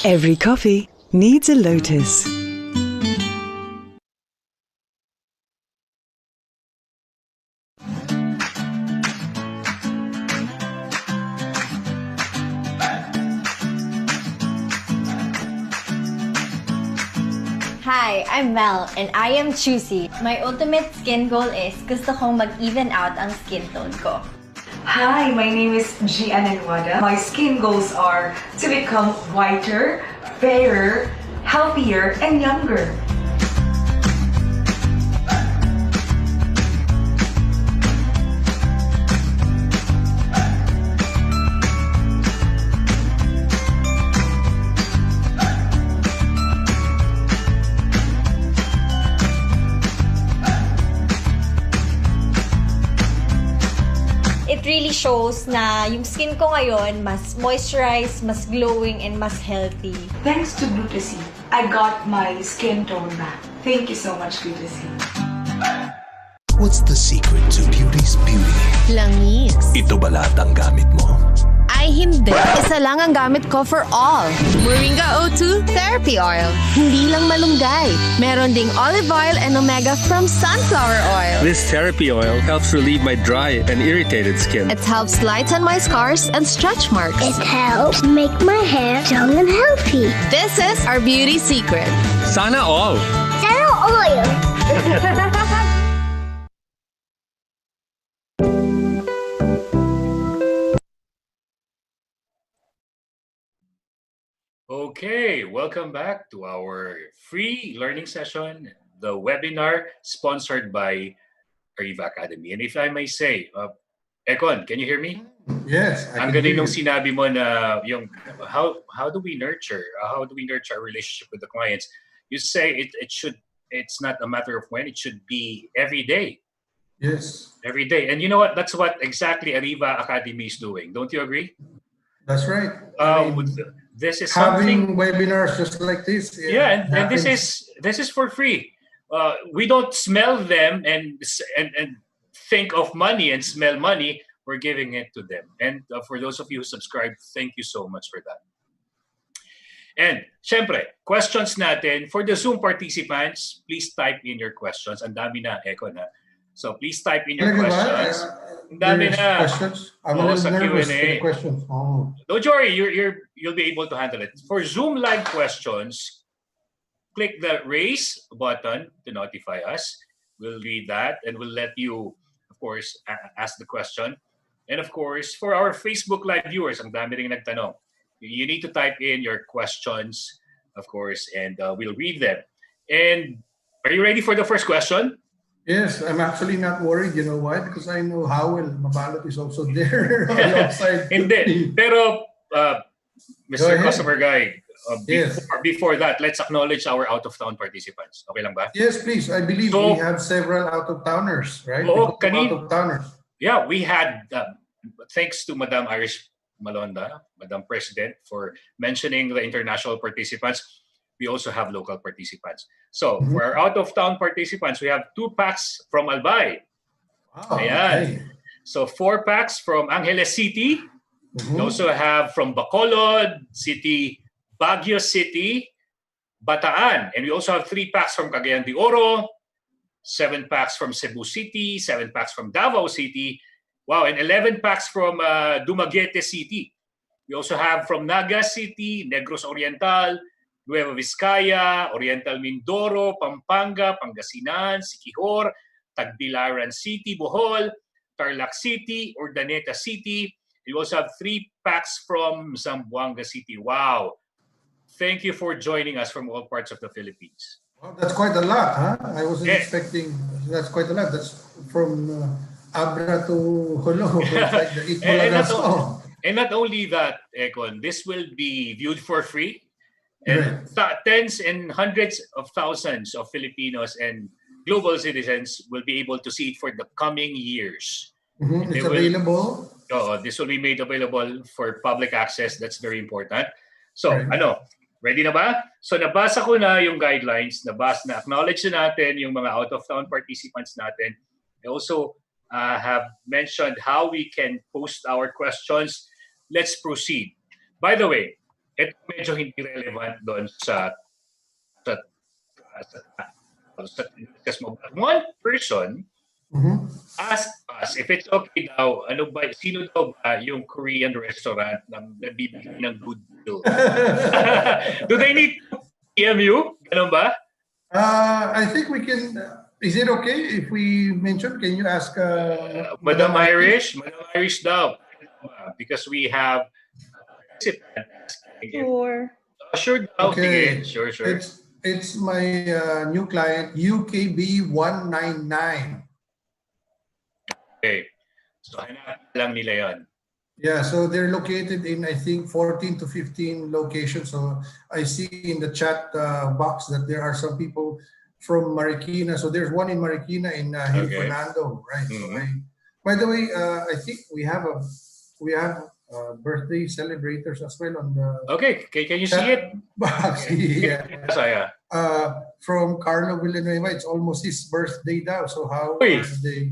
Every coffee needs a lotus. Hi, I'm Mel, and I am choosy. My ultimate skin goal is gusto kong mag-even out ang skin tone ko. Hi, my name is Gian Anwada. My skin goals are to become whiter, fairer, healthier, and younger. It really shows na yung skin ko ngayon mas moisturized, mas glowing, and mas healthy. Thanks to Glutasy, I got my skin tone back. Thank you so much, Glutasy. What's the secret to beauty's beauty? Langis. Ito ba lahat ang gamit mo? Ay hindi. Isa lang ang gamit ko for all. Moringa O2 Therapy Oil. Hindi lang malunggay. Meron ding olive oil and omega from sunflower oil. This therapy oil helps relieve my dry and irritated skin. It helps lighten my scars and stretch marks. It helps make my hair young and healthy. This is our beauty secret. Sana all! Sana oil. Okay, welcome back to our free learning session, the webinar sponsored by Ariva Academy. And if I may say, Eckhon, can you hear me? Yes. Ang galing nung sinabi mo na yung how do we nurture our relationship with the clients? You say it's not a matter of when, it should be every day. Yes. Every day. And you know what? That's what exactly Ariva Academy is doing. Don't you agree? That's right. This is having webinars just like this. Yeah, and this is for free. We don't smell them and think of money and smell money. We're giving it to them. And for those of you who subscribe, thank you so much for that. And syempre, questions natin for the Zoom participants. Please type in your questions. Ang dami na, Eckhon, ha? So please type in your questions. Ang dami na. Questions? I'm a little nervous for the questions. Oh. Don't worry, you'll be able to handle it. For Zoom live questions, click the raise button to notify us. We'll read that and we'll let you, of course, ask the question. And of course, for our Facebook live viewers, ang dami rin nagtanong. You need to type in your questions, of course, and we'll read them. And are you ready for the first question? Yes, I'm actually not worried. You know why? Because I know Howell Mabalot is also there on the outside. Hindi. Pero, Mr. Customer Guy, yes. before that, let's acknowledge our out-of-town participants. Okay lang ba? Yes, please. I believe we have several out-of-towners, right? Out-of-towners. Yeah, we had, thanks to Madam Irish Malonda, Madam President, for mentioning the international participants. We also have local participants. So, for our out-of-town participants, we have 2 packs from Albay. Wow, Ayan. Okay. So, 4 packs from Angeles City. We also have from Bacolod City, Baguio City, Bataan. And we also have 3 packs from Cagayan de Oro, 7 packs from Cebu City, 7 packs from Davao City. Wow, and 11 packs from Dumaguete City. We also have from Naga City, Negros Oriental, Nueva Vizcaya, Oriental Mindoro, Pampanga, Pangasinan, Siquijor, Tagbilaran City, Bohol, Tarlac City, Urdaneta City. We also have 3 packs from Zamboanga City. Wow. Thank you for joining us from all parts of the Philippines. Well, that's quite a lot, huh? I wasn't expecting. That's quite a lot. That's from Abra to Holo. Like the and not only that, Eckhon, this will be viewed for free. And tens and hundreds of thousands of Filipinos and global citizens will be able to see it for the coming years. It's available. This will be made available for public access. That's very important. So, ready na ba? So, nabasa ko na yung guidelines. Na-acknowledge na natin yung mga out-of-town participants natin. I also have mentioned how we can post our questions. Let's proceed. By the way, ito medyo hindi relevant doon sa discuss mo. But one person asked us if it's okay daw, sino daw ba yung Korean restaurant na nagbibigay ng good deal? Do they need to PM you? Ganun ba? I think we can. Is it okay if we mention? Can you ask Madam Irish? Madam Irish daw. Because we have Sure. Sure daw. Okay. Sige. Sure. It's my new client, UKB 199. Okay. So hanapin lang nila yon. Yeah, so they're located in, I think, 14 to 15 locations. So I see in the chat box that there are some people from Marikina. So there's one in Marikina in Hill Fernando, right? So by the way, I think we have birthday celebrators as well on the. Okay, can you see it? Box. Yeah. Saya. From Carlo Villanueva, it's almost his birthday now. So how are they?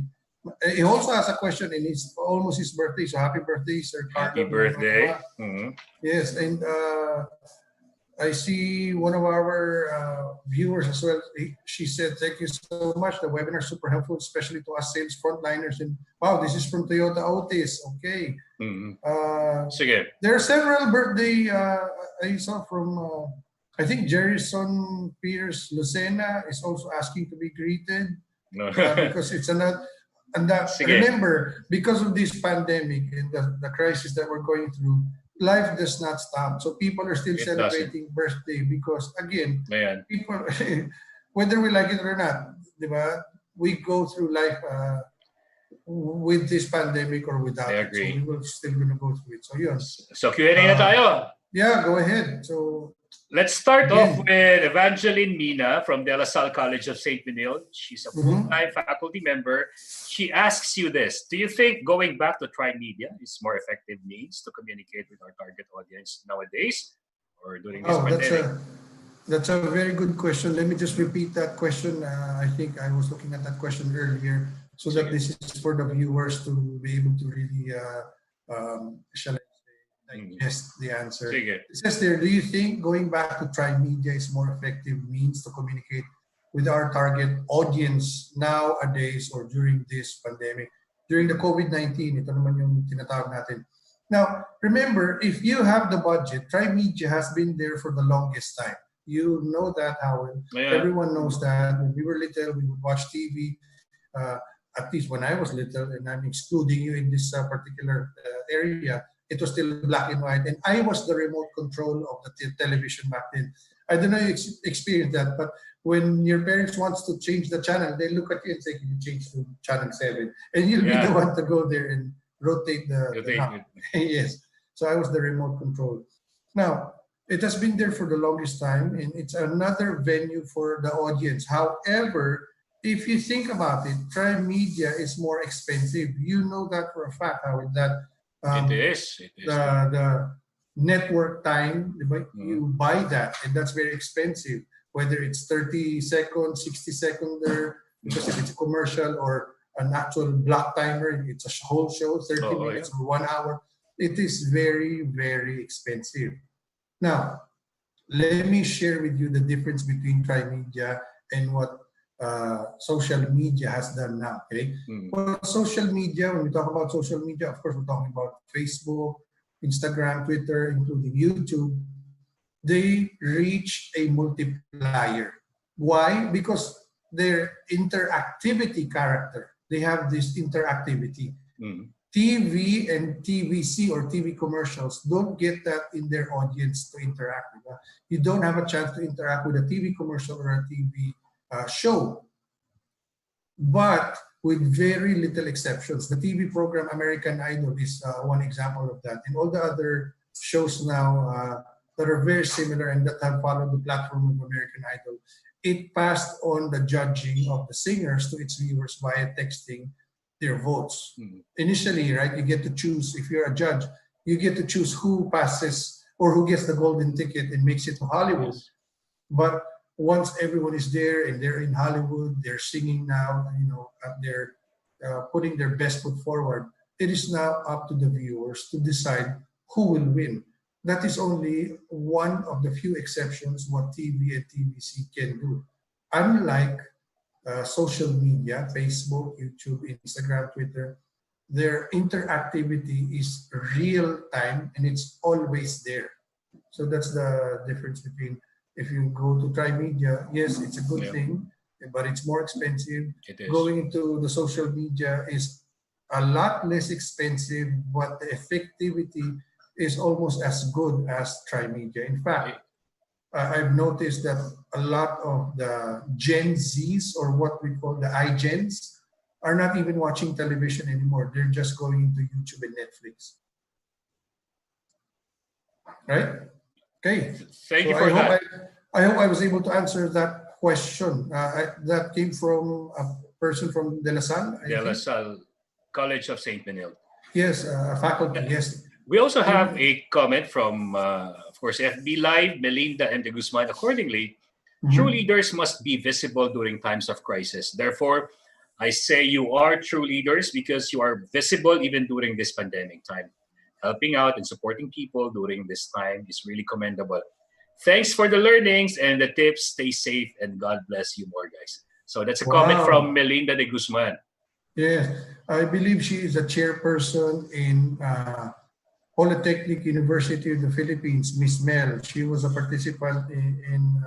He also has a question, and it's almost his birthday. So happy birthday, Sir Carlo. Happy birthday. Yes, and I see one of our viewers as well. She said, "Thank you so much. The webinar is super helpful, especially to us sales frontliners." And wow, this is from Toyota Otis. Okay. Sige. There are several birthday I saw from. I think Jerryson Pierce Lucena is also asking to be greeted because it's another. And remember, because of this pandemic and the crisis that we're going through, life does not stop. So people are still celebrating birthday because, again, people, whether we like it or not, diba, we go through life with this pandemic or without I it. agree. So we will still going to go through it. So yun. So Q&A na tayo. Yeah, go ahead. So let's start off with Evangeline Mina from De La Salle College of St. Benilde. She's a full-time faculty member. She asks you this: do you think going back to Tri-Media is more effective means to communicate with our target audience nowadays or during this pandemic? That's a very good question. Let me just repeat that question. I think I was looking at that question earlier, so that this is for the viewers to be able to really, shall I say, digest the answer. It says there, do you think going back to Tri-Media is more effective means to communicate with our target audience nowadays or during this pandemic, during the COVID-19? Ito naman yung tinatawag natin. Now, remember, if you have the budget, Tri-Media has been there for the longest time. You know that, Howard. Everyone knows that. When we were little, we would watch TV. At least when I was little, and I'm excluding you in this particular area, it was still black and white. And I was the remote control of the television back then. I don't know if you experienced that, but when your parents wants to change the channel, they look at you and say, can you change to channel 7? And you'll be the one to go there and rotate the knob. Yes. So I was the remote control. Now, it has been there for the longest time, and it's another venue for the audience. However, if you think about it, Tri-Media is more expensive. You know that for a fact, Howard, that it is. The network time, you buy that, and that's very expensive. Whether it's 30 seconds, 60 seconds there, because if it's a commercial or an actual block timer, it's a whole show, 30 minutes or 1 hour. It is very, very expensive. Now, let me share with you the difference between Tri-Media and what social media has done now, okay? Well, social media, when we talk about social media, of course, we're talking about Facebook, Instagram, Twitter, including YouTube. They reach a multiplier. Why? Because their interactivity character, they have this interactivity. TV and TVC or TV commercials don't get that in their audience to interact with. You don't have a chance to interact with a TV commercial or a TV show, but with very little exceptions. The TV program American Idol is one example of that. And all the other shows now that are very similar and that have followed the platform of American Idol, it passed on the judging of the singers to its viewers via texting their votes. Initially, right, you get to choose, if you're a judge, you get to choose who passes or who gets the golden ticket and makes it to Hollywood. But once everyone is there and they're in Hollywood, they're singing now, you know, they're putting their best foot forward, it is now up to the viewers to decide who will win. that is only one of the few exceptions what TV and TVC can do. Unlike social media, Facebook, YouTube, Instagram, Twitter, their interactivity is real time and it's always there. So that's the difference between if you go to Trimedia, yes, it's a good thing, but it's more expensive. It is. Going into the social media is a lot less expensive, but the effectivity is almost as good as Trimedia. In fact, I've noticed that a lot of the Gen Zs, or what we call the iGens, are not even watching television anymore. They're just going into YouTube and Netflix. Right? Okay. Thank you for that. I hope I was able to answer that question. That came from a person from De La Salle. De La Salle, College of St. Benilde. Yes, a faculty, yes. We also have a comment from, of course, FB Live, Melinda and De Guzman. Accordingly, true leaders must be visible during times of crisis. Therefore, I say you are true leaders because you are visible even during this pandemic time. Helping out and supporting people during this time is really commendable. Thanks for the learnings and the tips. Stay safe and God bless you more, guys. So that's a comment from Melinda De Guzman. Yes, I believe she is a chairperson in Polytechnic University of the Philippines, Miss Mel. She was a participant in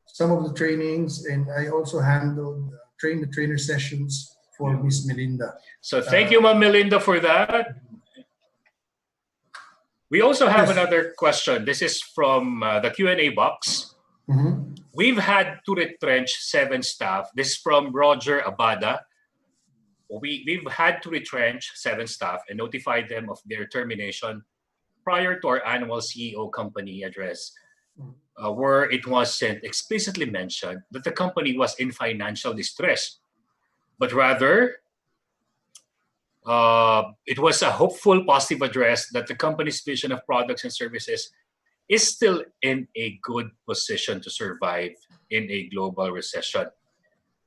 some of the trainings, and I also handled trainer sessions for Miss Melinda. So thank you, Ma'am Melinda, for that. We also have another question. This is from the Q&A box. We've had to retrench 7 staff. This is from Roger Abada. We've had to retrench 7 staff and notify them of their termination prior to our annual CEO company address, where it wasn't explicitly mentioned that the company was in financial distress, but rather it was a hopeful, positive address that the company's vision of products and services is still in a good position to survive in a global recession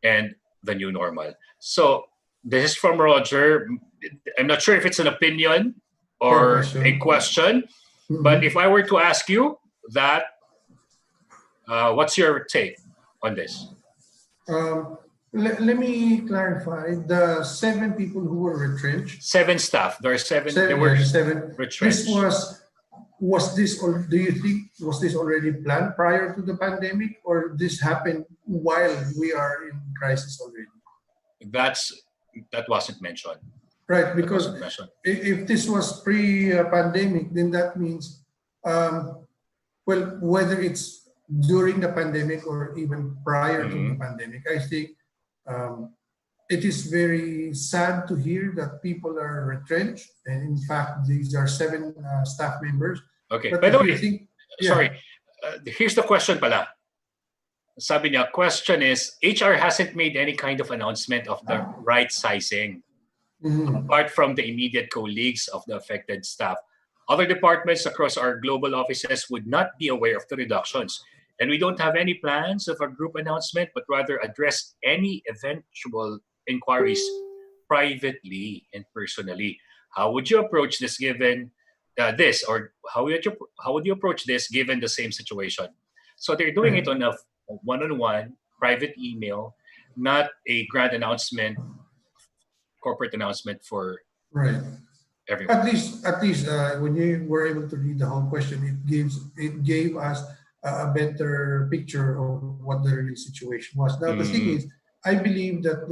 and the new normal. So this is from Roger. I'm not sure if it's an opinion or a question, but if I were to ask you that, what's your take on this? Let me clarify. The 7 people who were retrenched. 7 staff. There are 7. There were 7 retrenched. Was this, or do you think, was this already planned prior to the pandemic, or this happened while we are in crisis already? That wasn't mentioned. Right, because if this was pre-pandemic, then that means, well, whether it's during the pandemic or even prior to the pandemic, I think it is very sad to hear that people are retrenched. And in fact, these are 7 staff members. Okay, but by the way, sorry, here's the question pala. Sabi niya, question is, HR hasn't made any kind of announcement of the right sizing. Apart from the immediate colleagues of the affected staff, other departments across our global offices would not be aware of the reductions. And we don't have any plans of a group announcement, but rather address any eventual inquiries privately and personally. How would you approach this given this, or how would you approach this given the same situation? So they're doing it on a one-on-one private email, not a grand announcement, corporate announcement for everyone. At least when you were able to read the whole question, it gave us a better picture of what the real situation was. Now the thing is, I believe that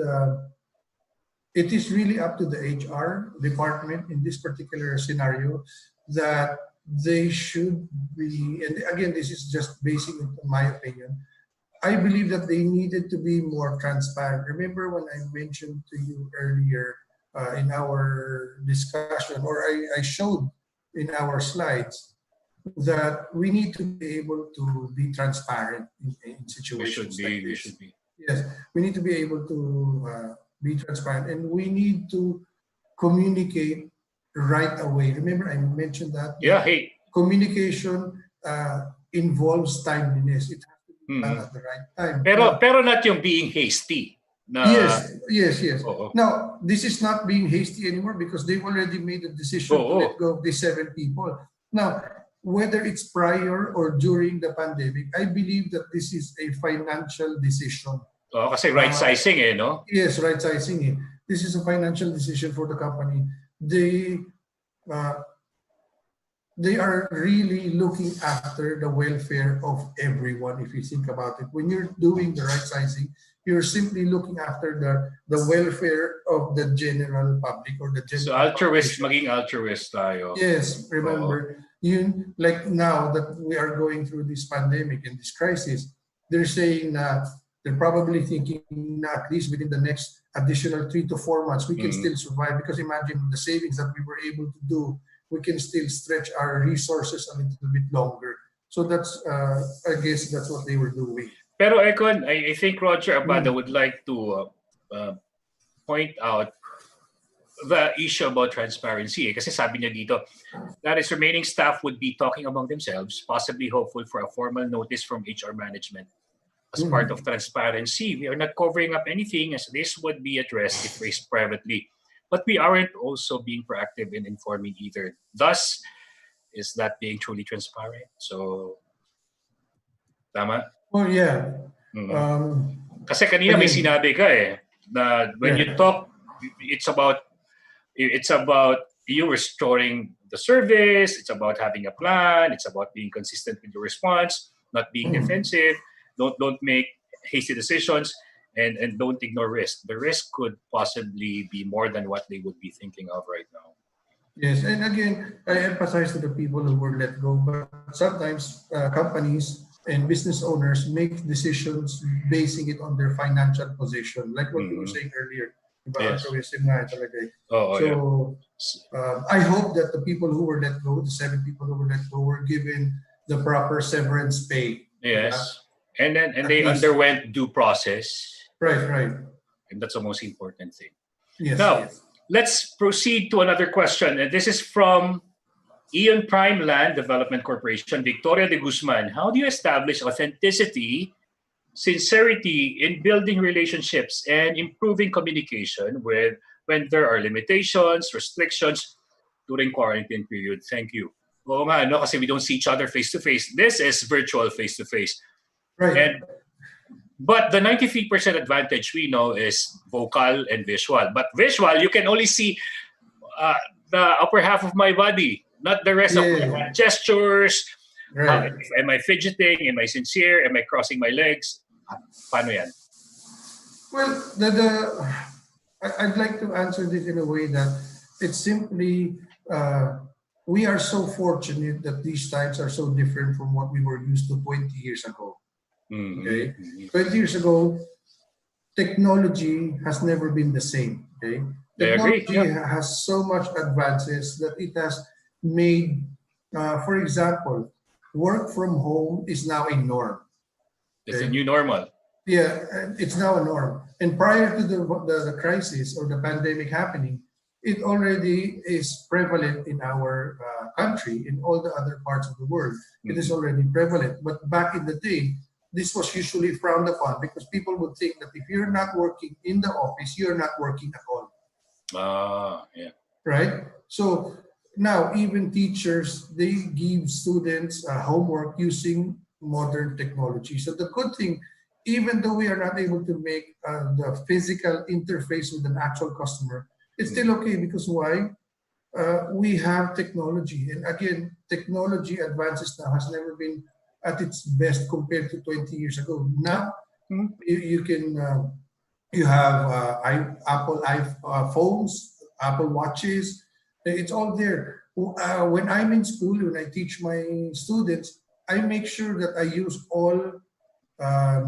it is really up to the HR department in this particular scenario that they should be, and again, this is just basing it on my opinion, I believe that they needed to be more transparent. Remember when I mentioned to you earlier in our discussion, or I showed in our slides, that we need to be able to be transparent in situations like this. We should be. Yes, we need to be able to be transparent, and we need to communicate right away. Remember, I mentioned that. Yeah. Hey. Communication involves timeliness. It has to be done at the right time. Pero not yung being hasty. Yes. Now, this is not being hasty anymore because they've already made a decision to let go of these 7 people. Now, whether it's prior or during the pandemic, I believe that this is a financial decision. Oh, kasi right sizing no? Yes, right sizing. This is a financial decision for the company. They are really looking after the welfare of everyone, if you think about it. When you're doing the right sizing, you're simply looking after the welfare of the general public or the general So altruist, population. maging altruist tayo. Yes, remember, like now that we are going through this pandemic and this crisis, they're saying that they're probably thinking at least within the next additional 3 to 4 months, we can still survive, because imagine the savings that we were able to do, we can still stretch our resources a little bit longer. So that's, I guess that's what they were doing. Pero Eckhon, I think Roger Abada would like to point out the issue about transparency. Kasi sabi niya dito, that is remaining staff would be talking among themselves, possibly hopeful for a formal notice from HR management. As part of transparency, we are not covering up anything, as this would be addressed if raised privately. But we aren't also being proactive in informing either. Thus, is that being truly transparent? So, tama? Oh, yeah. Kasi kanina may sinabi ka na when you talk, it's about you restoring the service, it's about having a plan, it's about being consistent with your response, not being defensive, don't make hasty decisions, and don't ignore risk. The risk could possibly be more than what they would be thinking of right now. Yes, and again, I emphasize to the people who were let go, but sometimes companies and business owners make decisions basing it on their financial position, like what you were saying earlier. Yes. I hope that the people who were let go, the 7 people who were let go, were given the proper severance pay. Yes. And they underwent due process. Right. And that's the most important thing. Yes. Now, let's proceed to another question. And this is from Ion Prime Land Development Corporation, Victoria de Guzman. How do you establish authenticity, sincerity in building relationships and improving communication when there are limitations, restrictions during quarantine period? Thank you. Oo nga, no? Kasi we don't see each other face-to-face. This is virtual face-to-face. Right. But the 93% advantage we know is vocal and visual. But visual, you can only see the upper half of my body, not the rest of my gestures. Right. Am I fidgeting? Am I sincere? Am I crossing my legs? Paano yan? Well, I'd like to answer this in a way that it's simply we are so fortunate that these times are so different from what we were used to 20 years ago. Okay, 20 years ago, technology has never been the same. Okay, technology has so much advances that it has made, for example, work from home is now a norm. It's a new normal. Yeah, it's now a norm. And prior to the crisis or the pandemic happening, it already is prevalent in our country, in all the other parts of the world. It is already prevalent. But back in the day, this was usually frowned upon because people would think that if you're not working in the office, you're not working at all. Right? So now even teachers, they give students homework using modern technology. So the good thing, even though we are not able to make the physical interface with an actual customer, it's still okay because why? We have technology. And again, technology advances now has never been at its best compared to 20 years ago. Now, you have Apple iPhones, Apple Watches. It's all there. When I'm in school, when I teach my students, I make sure that I use all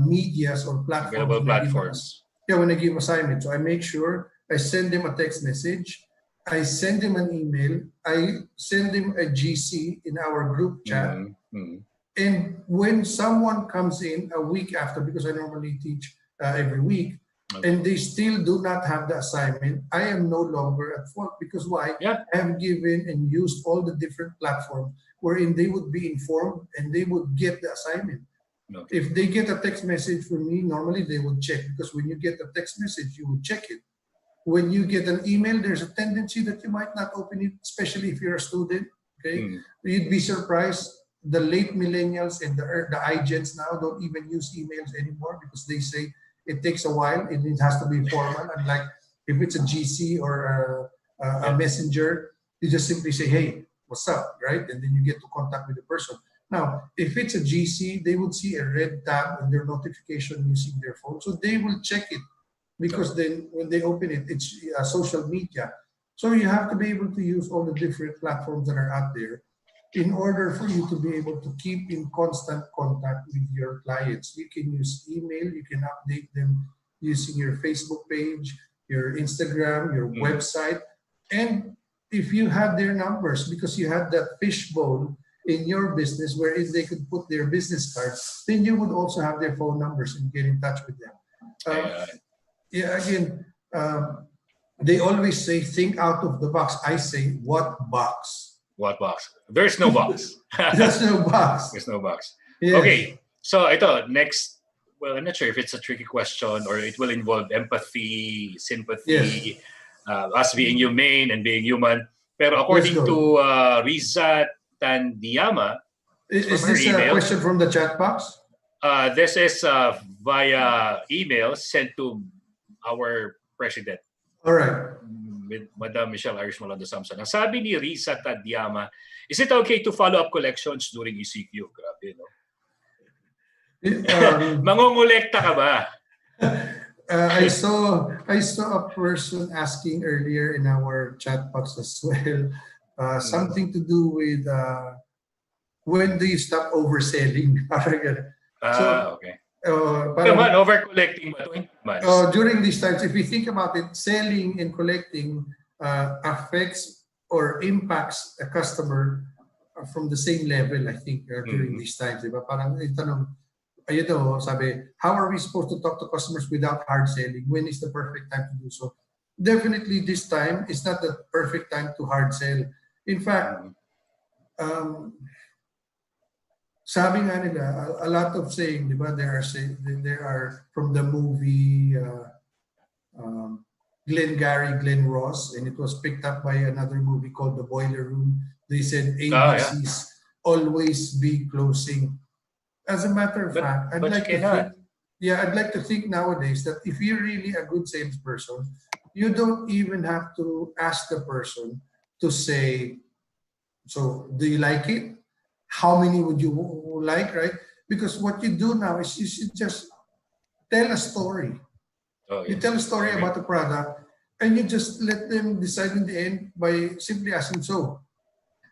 medias or platforms. Available platforms. When I give assignments. So I make sure I send them a text message, I send them an email, I send them a GC in our group chat. And when someone comes in a week after, because I normally teach every week, and they still do not have the assignment, I am no longer at fault. Because why? I have given and used all the different platforms wherein they would be informed and they would get the assignment. If they get a text message from me, normally they would check, because when you get a text message, you will check it. When you get an email, there's a tendency that you might not open it, especially if you're a student. Okay, you'd be surprised. The late millennials and the iGens now don't even use emails anymore because they say it takes a while and it has to be formal. Unlike if it's a GC or a messenger, you just simply say, "Hey, what's up?" Right, and then you get to contact with the person. Now, if it's a GC, they would see a red tab on their notification using their phone, so they will check it because then when they open it, it's social media. So you have to be able to use all the different platforms that are out there in order for you to be able to keep in constant contact with your clients. You can use email, you can update them using your Facebook page, your Instagram, your website. And if you had their numbers, because you had that fishbowl in your business wherein they could put their business cards, then you would also have their phone numbers and get in touch with them. They always say, think out of the box. I say, what box? What box? There's no box. There's no box. There's no box. Yes. Okay. So ito, next, well, I'm not sure if it's a tricky question or it will involve empathy, sympathy, us being humane and being human. Pero according to Riza Tandiama, is this email, a question from the chat box? This is via email sent to our president. All right. With Madam Michelle Irish Malondo Samson. Ang sabi ni Riza Tandiama, is it okay to follow up collections during ECQ? Grabe, no? Mangongolekta ka ba? I saw a person asking earlier in our chat box as well, something to do with when do you stop overselling? Okay. Naman, over-collecting ba? During these times, if you think about it, selling and collecting affects or impacts a customer from the same level, I think, during these times. Diba? Parang itanong, sabi, how are we supposed to talk to customers without hard selling? When is the perfect time to do so? Definitely this time is not the perfect time to hard sell. In fact, sabi nga nila, a lot of saying, di ba, there are from the movie Glenn Ross, and it was picked up by another movie called The Boiler Room. They said ABCs always be closing. As a matter of fact, I'd like to think nowadays that if you're really a good salesperson, you don't even have to ask the person to say, so do you like it? How many would you like, right? Because what you do now is you should just tell a story. You tell a story about the product and you just let them decide in the end by simply asking, so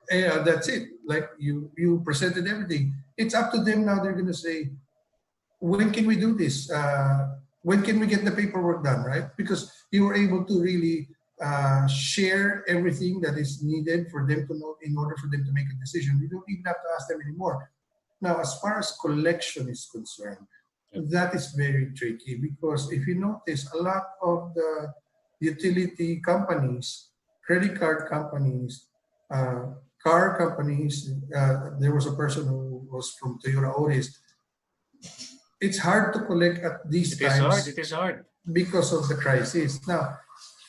that's it. Like you presented everything. It's up to them now. They're going to say, when can we do this? When can we get the paperwork done, right? Because you were able to really share everything that is needed for them to know in order for them to make a decision. You don't even have to ask them anymore. Now, as far as collection is concerned, that is very tricky because if you notice, a lot of the utility companies, credit card companies, car companies, there was a person who was from Toyota Otis. It's hard to collect at these times. It is hard. Because of the crisis. Now,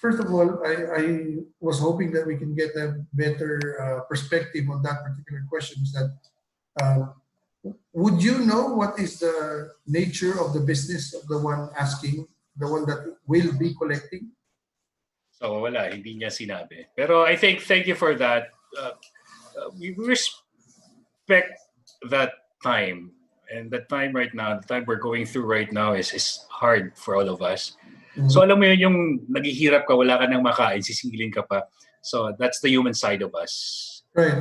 first of all, I was hoping that we can get a better perspective on that particular question. Is that would you know what is the nature of the business of the one asking, the one that will be collecting? So wala, hindi niya sinabi. Pero I think, thank you for that. We respect that time. And the time right now, the time we're going through right now is hard for all of us. Mm-hmm. So alam mo yun, yung naghihirap ka, wala ka nang makain, sisingilin ka pa. So that's the human side of us. Right.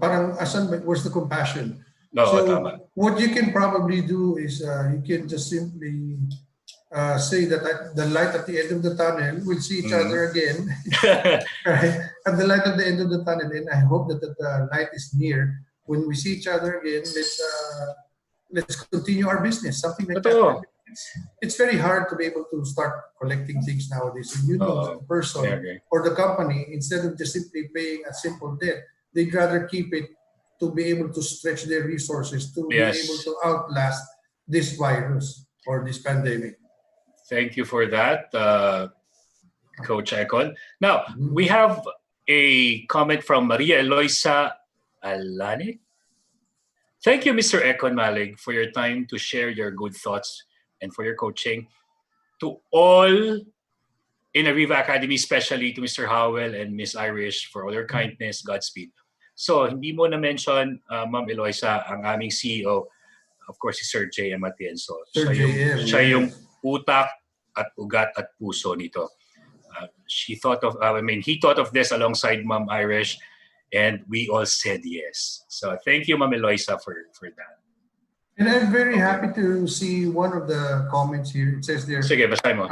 Parang asan, where's the compassion? No, so tama. What you can probably do is you can just simply say that at the light at the end of the tunnel, we'll see each other again. Right? At the light at the end of the tunnel, and I hope that the light is near. When we see each other again, let's continue our business. Something like that. It's very hard to be able to start collecting things nowadays. And you know that the person or the company, instead of just simply paying a simple debt, they'd rather keep it to be able to stretch their resources to be able to outlast this virus or this pandemic. Thank you for that, Coach Eckhon. Now, we have a comment from Maria Eloisa Alanik. Thank you, Mr. Eckhon Malig, for your time to share your good thoughts and for your coaching. To all in Ariva Academy, especially to Mr. Howell and Miss Irish for all your kindness, Godspeed. So, hindi mo na-mention, Ma'am Eloisa, ang aming CEO, of course, si Sir J.M. Atienzo. Sir J.M., Siya yung utak at ugat at puso nito. He thought of this alongside Ma'am Irish, and we all said yes. So thank you, Ma'am Eloisa, for that. And I'm very happy to see one of the comments here. It says there. Sige, basahin mo.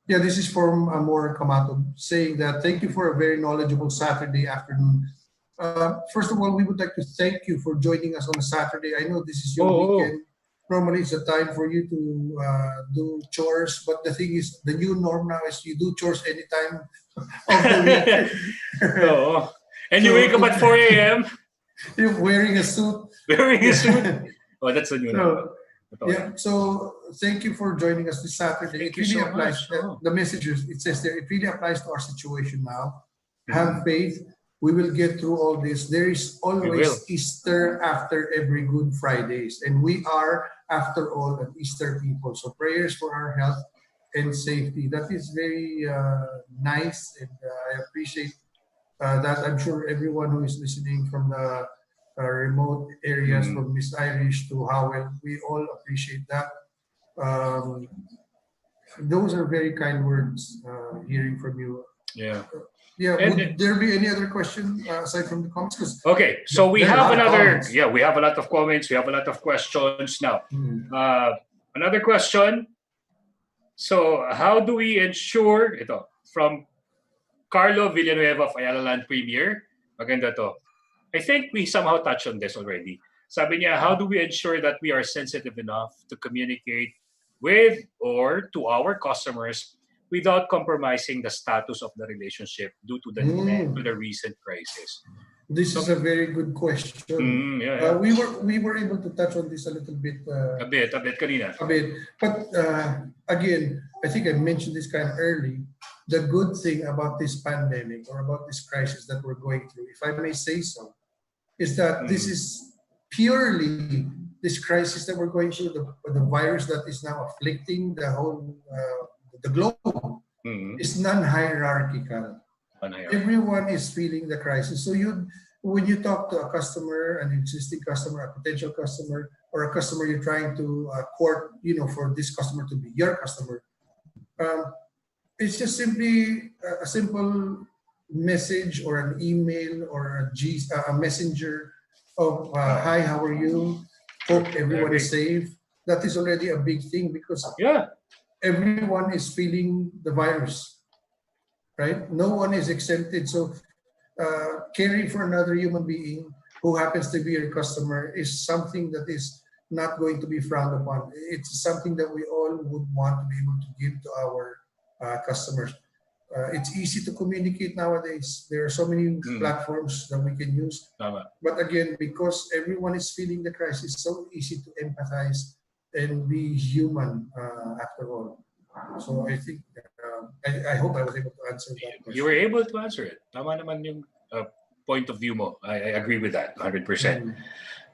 Yeah, this is from Amor Kamato saying that thank you for a very knowledgeable Saturday afternoon. First of all, we would like to thank you for joining us on a Saturday. I know this is your weekend. Normally, it's a time for you to do chores, but the thing is, the new norm now is you do chores anytime of the week. And you wake up at 4 a.m. You're wearing a suit. Oh, that's a new norm. Yeah, so thank you for joining us this Saturday. It really applies. The messages, it says there, it really applies to our situation now. Have faith. We will get through all this. There is always Easter after every Good Fridays. And we are, after all, an Easter people. So prayers for our health and safety. That is very nice. And I appreciate that. I'm sure everyone who is listening from the remote areas, from Miss Irish to Howell, we all appreciate that. Those are very kind words, hearing from you. Yeah. Yeah. Would there be any other question aside from the comments? Okay, so we have another. Yeah, we have a lot of comments. We have a lot of questions now. Another question. So, how do we ensure ito from Carlo Villanueva of Ayala Land Premier? Maganda to. I think we somehow touched on this already. Sabi niya, how do we ensure that we are sensitive enough to communicate with or to our customers without compromising the status of the relationship due to the recent crisis? This is a very good question. We were able to touch on this a little bit. A bit kanina. A bit. But again, I think I mentioned this kind of early. The good thing about this pandemic or about this crisis that we're going through, if I may say so, is that this is purely this crisis that we're going through, the virus that is now afflicting the whole the globe is non-hierarchical. Everyone is feeling the crisis. So when you talk to a customer, an existing customer, a potential customer, or a customer you're trying to court, for this customer to be your customer, it's just simply a simple message or an email or a messenger of hi, how are you? Hope everyone is safe. That is already a big thing because everyone is feeling the virus, right? No one is exempted. So caring for another human being who happens to be your customer is something that is not going to be frowned upon. It's something that we all would want to be able to give to our customers. It's easy to communicate nowadays. There are so many platforms that we can use. But again, because everyone is feeling the crisis, it's so easy to empathize and be human after all. So I think, I hope I was able to answer that question. You were able to answer it. Tama naman yung point of view mo. I agree with that 100%.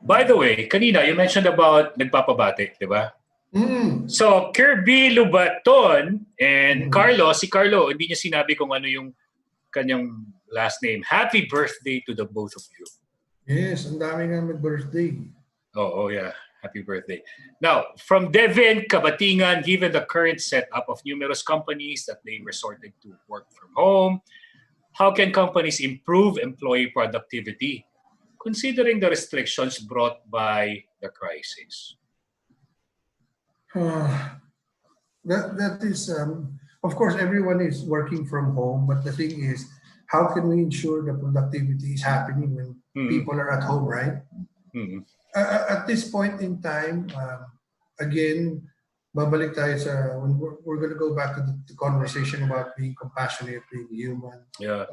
By the way, kanina you mentioned about nagpapabati, di ba? So, Kirby Lubaton and si Carlo, hindi niya sinabi kung ano yung kanyang last name. Happy birthday to the both of you. Yes, ang dami nga mag-birthday. Oh, yeah. Happy birthday. Now, from Devin Kabatingan, given the current setup of numerous companies that they resorted to work from home, how can companies improve employee productivity considering the restrictions brought by the crisis? That is, of course, everyone is working from home, but the thing is, how can we ensure the productivity is happening when people are at home, right? At this point in time, again, babalik tayo sa, when we're going to go back to the conversation about being compassionate, being human. Yeah.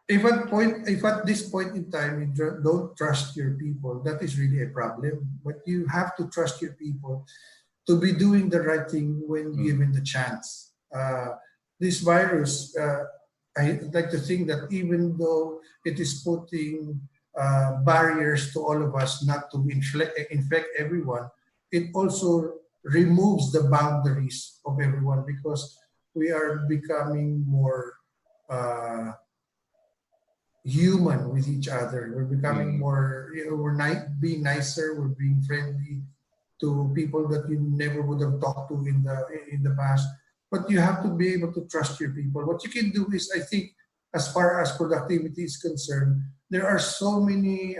If at this point in time you don't trust your people, that is really a problem. But you have to trust your people to be doing the right thing when given the chance. This virus, I like to think that even though it is putting barriers to all of us not to infect everyone, it also removes the boundaries of everyone because we are becoming more human with each other. We're becoming more, we're being nicer, we're being friendly to people that you never would have talked to in the past. But you have to be able to trust your people. What you can do is, I think, as far as productivity is concerned, there are so many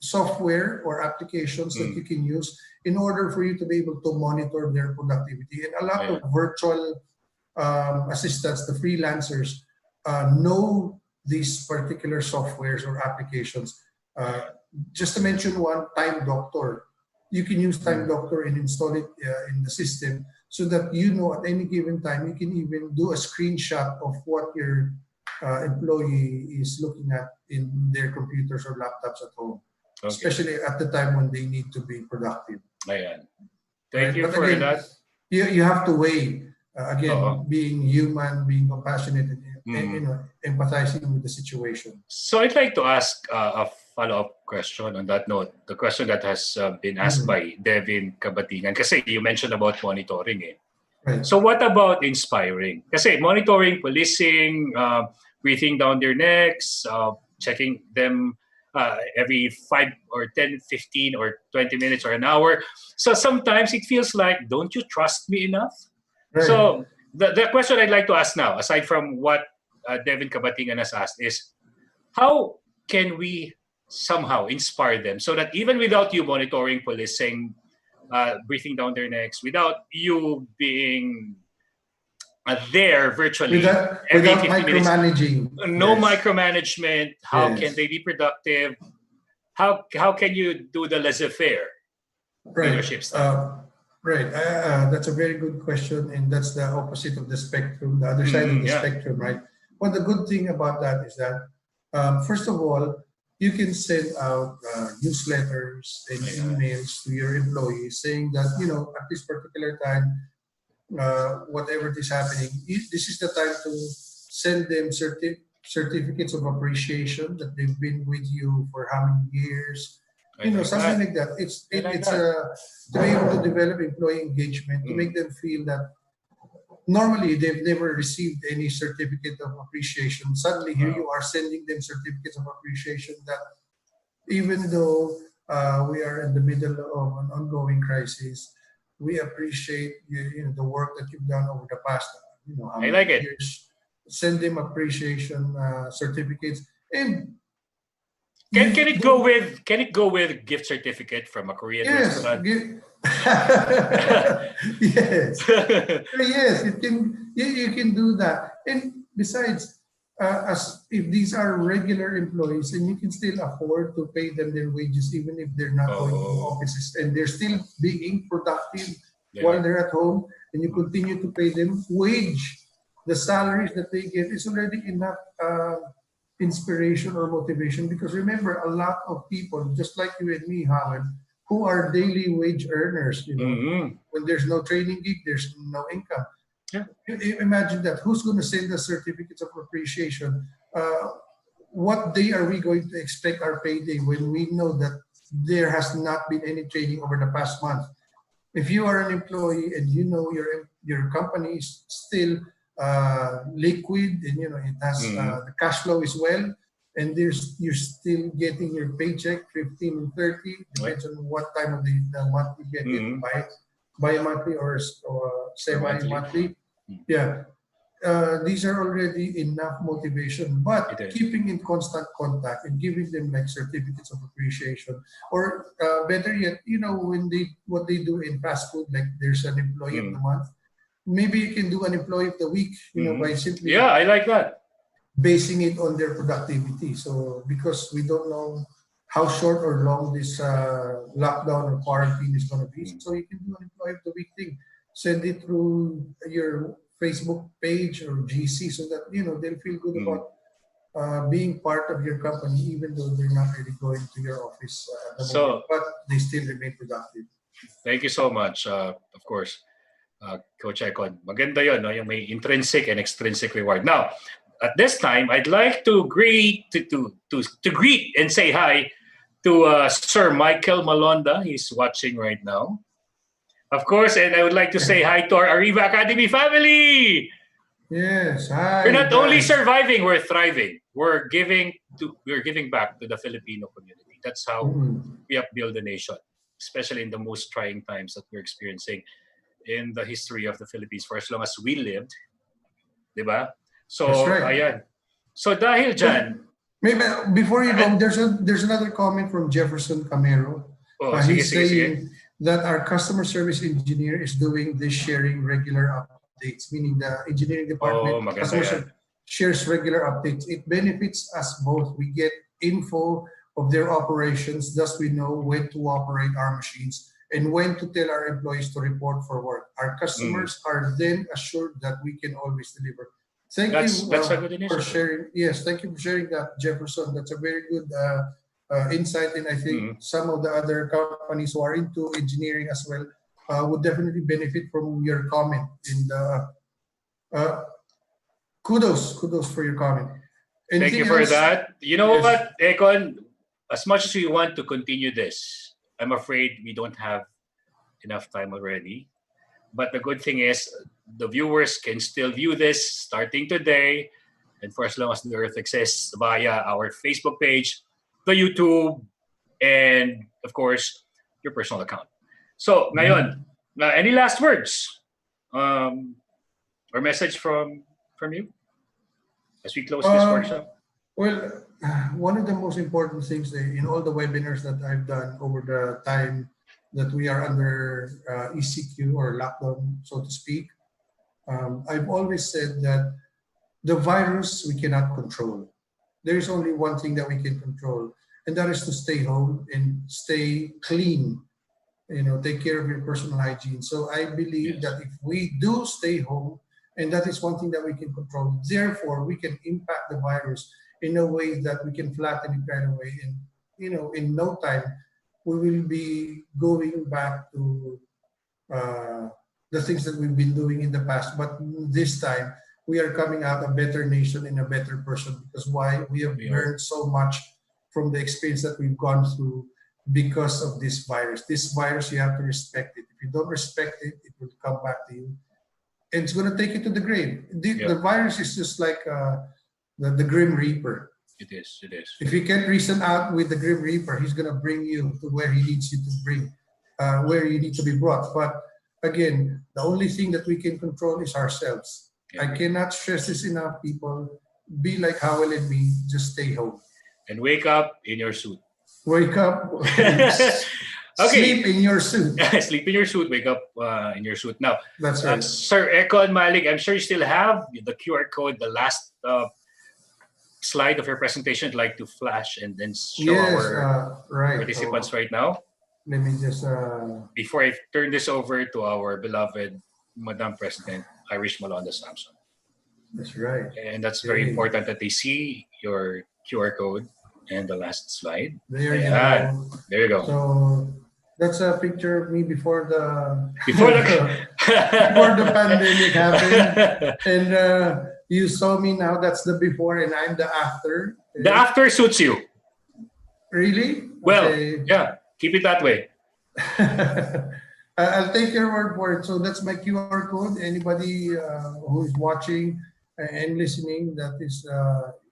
software or applications that you can use in order for you to be able to monitor their productivity. And a lot of virtual assistants, the freelancers, know these particular softwares or applications. Just to mention one, Time Doctor. You can use Time Doctor and install it in the system so that you know at any given time, you can even do a screenshot of what your employee is looking at in their computers or laptops at home, especially at the time when they need to be productive. Ayan. Thank you for that. You have to weigh, being human, being compassionate, and empathizing with the situation. So I'd like to ask a follow-up question on that note. The question that has been asked by Devin Kabatingan, kasi you mentioned about monitoring. Right. So what about inspiring? Kasi monitoring, policing, breathing down their necks, checking them every 5 or 10, 15 or 20 minutes or an hour. So sometimes it feels like, don't you trust me enough? Right. So the question I'd like to ask now, aside from what Devin Kabatingan has asked, is how can we somehow inspire them so that even without you monitoring, policing, breathing down their necks, without you being there virtually, without micromanaging, no micromanagement, how can they be productive? How can you do the laissez-faire leadership style? Right. That's a very good question, and that's the opposite of the spectrum, the other side of the spectrum, right? Well, the good thing about that is that, first of all, you can send out newsletters and emails to your employees saying that, at this particular time, whatever is happening, this is the time to send them certificates of appreciation that they've been with you for how many years. Something like that. It's to be able to develop employee engagement, to make them feel that normally they've never received any certificate of appreciation. Suddenly here you are sending them certificates of appreciation that even though we are in the middle of an ongoing crisis, we appreciate the work that you've done over the past how many years. Send them appreciation certificates. And Can it go with gift certificate from a Korean restaurant? Yes. Yes, you can do that. And besides, as if these are regular employees, and you can still afford to pay them their wages even if they're not going to offices and they're still being productive while they're at home, and you continue to pay them the salaries that they get is already enough inspiration or motivation. Because remember, a lot of people, just like you and me, Howard, who are daily wage earners, when there's no training gig, there's no income. Yeah. Imagine that. Who's going to send us certificates of appreciation? What day are we going to expect our payday when we know that there has not been any training over the past month? If you are an employee and your company is still liquid and it has the cash flow as well, and you're still getting your paycheck 15 and 30, depends on what time of the month you get it, bi-monthly or semi-monthly. Yeah. These are already enough motivation, but keeping in constant contact and giving them like certificates of appreciation, or better yet, what they do in fast food, like there's an employee of the month. Maybe you can do an employee of the week, by simply I like that, basing it on their productivity. So because we don't know how short or long this lockdown or quarantine is going to be, so you can do an employee of the week thing. Send it through your Facebook page or GC so that they'll feel good about being part of your company, even though they're not really going to your office at the moment, but they still remain productive. Thank you so much. Of course, Coach Eckhon. Maganda yun, yung may intrinsic and extrinsic reward. Now, at this time, I'd like to greet and say hi to Sir Michael Malonda. He's watching right now. Of course, and I would like to say hi to our Ariva Academy family. Yes, hi. We're not guys. only surviving, we're thriving. We're giving back to the Filipino community. That's how we upbuild the nation, especially in the most trying times that we're experiencing in the history of the Philippines for as long as we lived. Diba? So, That's right. ayan. So, dahil dyan, Maybe before you go, there's another comment from Jefferson Camero. He's saying that our customer service engineer is doing this sharing regular updates, meaning the engineering department shares regular updates. It benefits us both. We get info of their operations, thus we know when to operate our machines and when to tell our employees to report for work. Our customers are then assured that we can always deliver. Thank you for sharing. Yes, thank you for sharing that, Jefferson. That's a very good insight, and I think some of the other companies who are into engineering as well would definitely benefit from your comment. And kudos for your comment. Thank you for that. You know what, Eckhon? As much as we want to continue this, I'm afraid we don't have enough time already. But the good thing is the viewers can still view this starting today and for as long as the Earth exists via our Facebook page, the YouTube, and of course, your personal account. So, ngayon, any last words or message from you as we close this workshop? Well, one of the most important things in all the webinars that I've done over the time that we are under ECQ or lockdown, so to speak, I've always said that the virus we cannot control. There is only one thing that we can control, and that is to stay home and stay clean. Take care of your personal hygiene. So I believe that if we do stay home, and that is one thing that we can control, therefore we can impact the virus in a way that we can flatten it right away. And in no time, we will be going back to the things that we've been doing in the past. But this time, we are coming out a better nation and a better person, because why? We have learned so much from the experience that we've gone through because of this virus. This virus, you have to respect it. If you don't respect it, it will come back to you. And it's going to take you to the grave. The virus is just like the Grim Reaper. It is. If you can't reason out with the Grim Reaper, he's going to bring you to where he needs you to bring, where you need to be brought. But again, the only thing that we can control is ourselves. I cannot stress this enough, people. Be like Howell and me. Just stay home. And wake up in your suit. Wake up. Sleep in your suit. Sleep in your suit. Wake up in your suit. Now, that's right. Sir Eckhon, Malig, I'm sure you still have the QR code, the last slide of your presentation. I'd like to flash and then show our participants right now. Let me just... Before I turn this over to our beloved Madam President, Irish Malonda Samson. That's right. And that's very important that they see your QR code and the last slide. There you go. There you go. So that's a picture of me before the before the pandemic happened. And you saw me now. That's the before, and I'm the after. The after suits you. Really? Well, yeah. Keep it that way. I'll take your word for it. So that's my QR code. Anybody who is watching and listening, that is,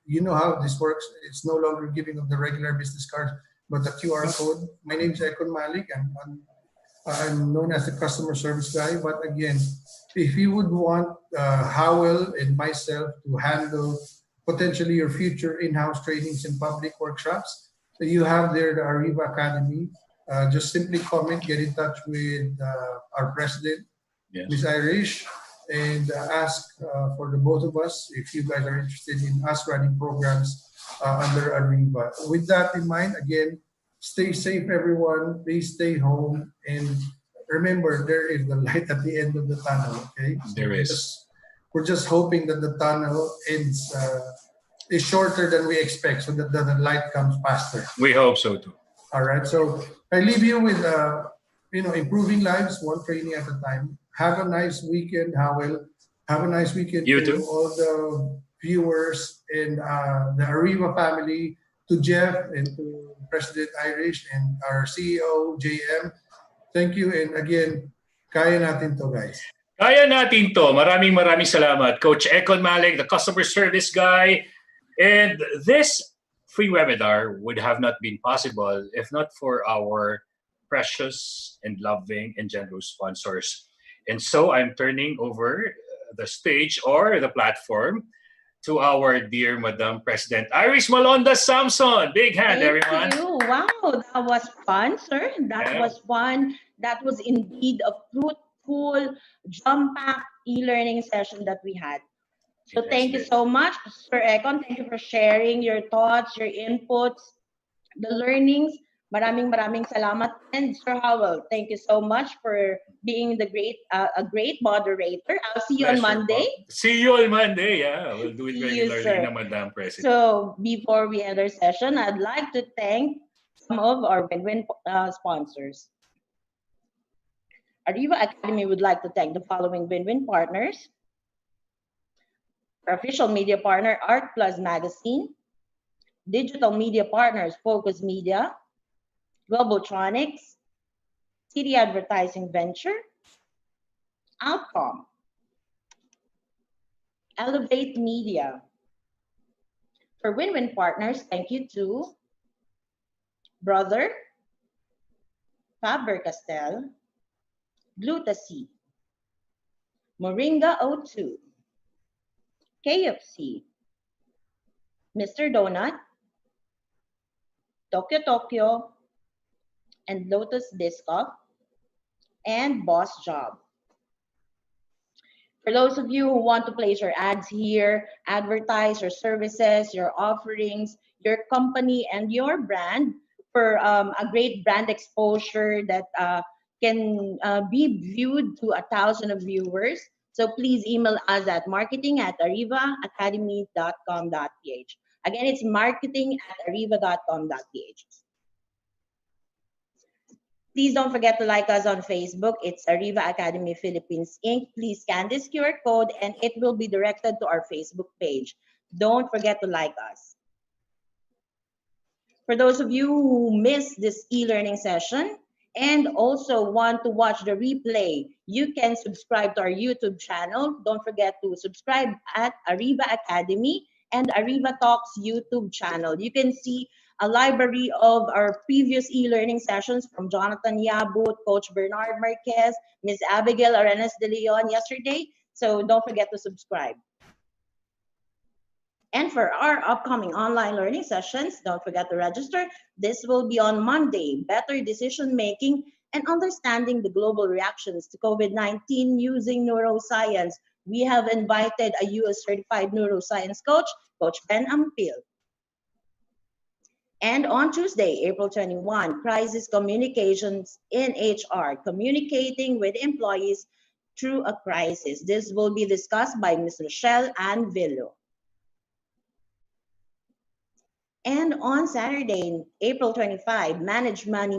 you know how this works. It's no longer giving of the regular business cards, but the QR code. My name is Eckhon Malig. I'm known as the customer service guy. But again, if you would want Howell and myself to handle potentially your future in-house trainings and public workshops, you have there the Ariva Academy. Just simply comment, get in touch with our president, Ms. Irish, and ask for the both of us if you guys are interested in us running programs under Ariva. With that in mind, again, stay safe, everyone. Please stay home. And remember, there is the light at the end of the tunnel, okay? So there is. We're just hoping that the tunnel ends is shorter than we expect, so that the light comes faster. We hope so, too. All right, so I leave you with, improving lives one training at a time. Have a nice weekend, Howell. Have a nice weekend you to too. all the viewers, and the Ariva family, to Jeff and to President Irish and our CEO, JM. Thank you. And again, kaya natin to, guys. Kaya natin to. Maraming salamat. Coach Eckhon Malig, the customer service guy. And this free webinar would have not been possible if not for our precious and loving and generous sponsors. And so I'm turning over the stage or the platform to our dear Madam President Iris Malonda Samson. Big hand, everyone. Thank you. Wow, that was fun, sir. That was fun. That was indeed a fruitful, jam-packed e-learning session that we had. So thank you so much, Sir Eckhon. Thank you for sharing your thoughts, your inputs, the learnings. Maraming salamat. And Sir Howell, thank you so much for being a great moderator. I'll see you on Monday. See you on Monday. Yeah, we'll do it regularly, Madam President. So before we end our session, I'd like to thank some of our win-win sponsors. Ariva Academy would like to thank the following win-win partners. Our official media partner, Art Plus Magazine. Digital media partners, Focus Media, Globaltronics, City Advertising Venture, Outcom, Elevate Media. For win-win partners, thank you to Brother, Faber-Castell, Glutacy, Moringa O2, KFC, Mr. Donut, Tokyo, and Lotus Biscoff, and Boss Job. For those of you who want to place your ads here, advertise your services, your offerings, your company, and your brand for a great brand exposure that can be viewed to 1,000 of viewers. So please email us at marketing@arivaacademy.com.ph. Again, it's marketing@ariva.com.ph. Please don't forget to like us on Facebook. It's Ariva Academy Philippines Inc. Please scan this QR code and it will be directed to our Facebook page. Don't forget to like us. For those of you who missed this e-learning session and also want to watch the replay, you can subscribe to our YouTube channel. Don't forget to subscribe at Ariva Academy and Ariva Talks YouTube channel. You can see a library of our previous e-learning sessions from Jonathan Yabut, Coach Bernard Marquez, Ms. Abigail Arenas de Leon yesterday. So don't forget to subscribe. And for our upcoming online learning sessions, don't forget to register. This will be on Monday, Better Decision Making and Understanding the Global Reactions to COVID-19 using Neuroscience. We have invited a US certified neuroscience coach, Coach Ben Ampil. And on Tuesday, April 21, Crisis Communications in HR, Communicating with Employees Through a Crisis. This will be discussed by Ms. Rochelle Ann Villo. And on Saturday, April 25, Manage Money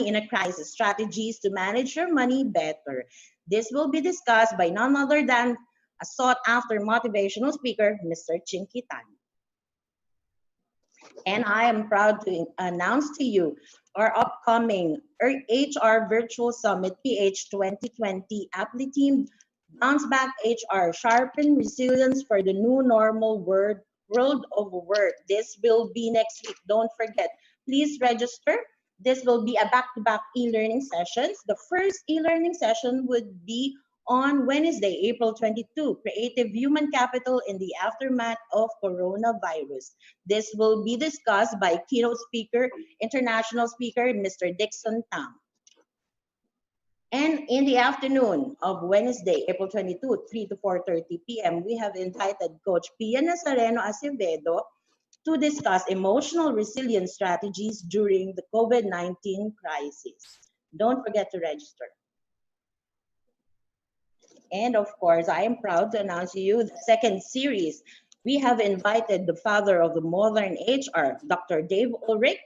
in a Crisis, Strategies to Manage Your Money Better. This will be discussed by none other than a sought-after motivational speaker, Mr. Chinky Tan. And I am proud to announce to you our upcoming HR Virtual Summit PH 2020, aptly themed Bounce Back HR, Sharpen Resilience for the New Normal World of Work. This will be next week. Don't forget, please register. This will be a back-to-back e-learning sessions. The first e-learning session would be on Wednesday, April 22, Creative Human Capital in the Aftermath of Coronavirus. This will be discussed by keynote speaker, international speaker, Mr. Dixon Tang. And in the afternoon of Wednesday, April 22, 3 to 4:30 p.m., we have invited Coach Pia Nazareno Acevedo to discuss emotional resilience strategies during the COVID-19 crisis. Don't forget to register. And of course, I am proud to announce to you the second series. We have invited the father of the modern HR, Dr. Dave Ulrich,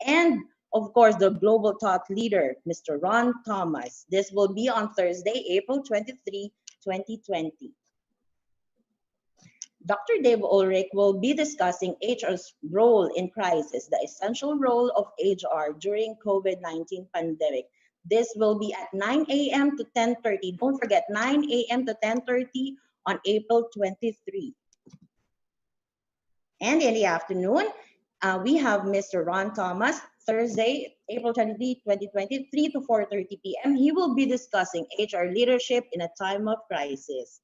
and of course, the global thought leader, Mr. Ron Thomas. This will be on Thursday, April 23, 2020. Dr. Dave Ulrich will be discussing HR's role in crisis, the essential role of HR during COVID-19 pandemic. This will be at 9 a.m. to 10:30. Don't forget, 9 a.m. to 10:30 on April 23. And in the afternoon, we have Mr. Ron Thomas, Thursday, April 23, 2023 to 4:30 p.m. He will be discussing HR leadership in a time of crisis.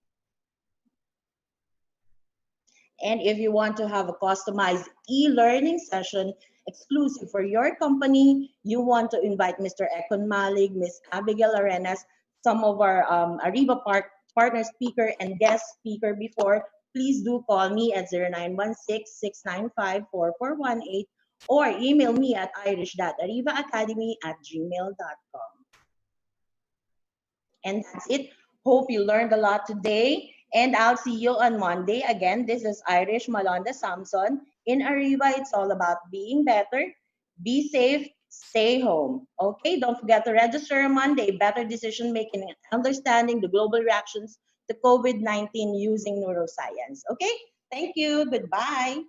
And if you want to have a customized e-learning session exclusive for your company, you want to invite Mr. Eckhon Malig, Ms. Abigail Arenas, some of our Ariva partner speaker and guest speaker before, please do call me at 0916-695-4418 or email me at irish.arivaacademy@gmail.com. And that's it. Hope you learned a lot today. And I'll see you on Monday. Again, this is Irish Malonda Samson. In Ariva, it's all about being better. Be safe. Stay home. Okay, don't forget to register on Monday. Better decision making and understanding the global reactions to COVID-19 using neuroscience. Okay, thank you. Goodbye.